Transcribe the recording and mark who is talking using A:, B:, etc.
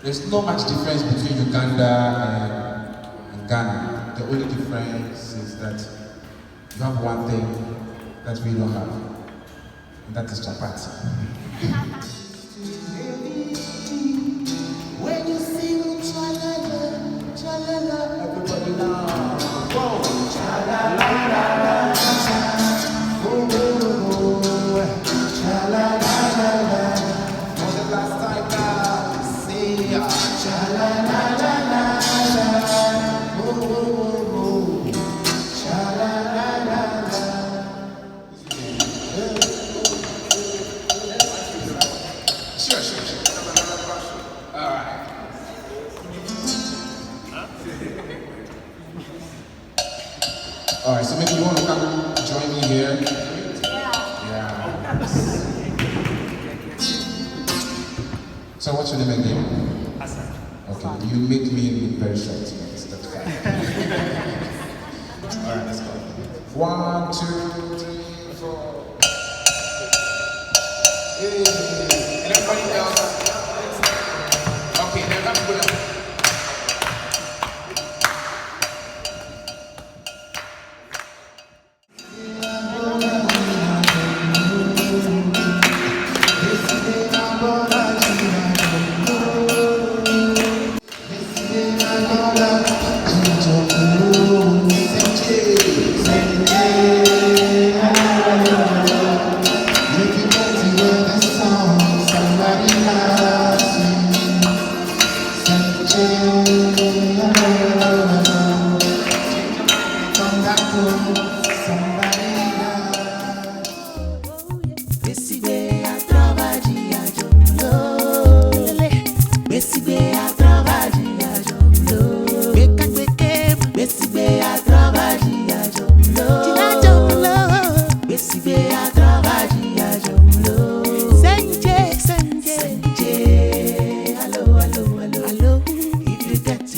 A: There's not much difference between Uganda and Ghana. The only difference is that you have one thing that we don't have, and that is chapati. When you sing cha-la-la, cha-la-la, everybody now. Whoa, cha-la-la-la-la, whoa, cha-la-la-la-la. For the last time now, say cha-la-la-la-la, whoa, cha-la-la-la-la. Sure. All right. All right, so maybe you want to come join me here? Yeah. So what's your name again?
B: Hassan.
A: Okay, you make me look very short. Yes, that's fine. All right, let's go. 1, 2, 3, 4. Hey. And everybody else. Okay, now let's put up.
C: If you get to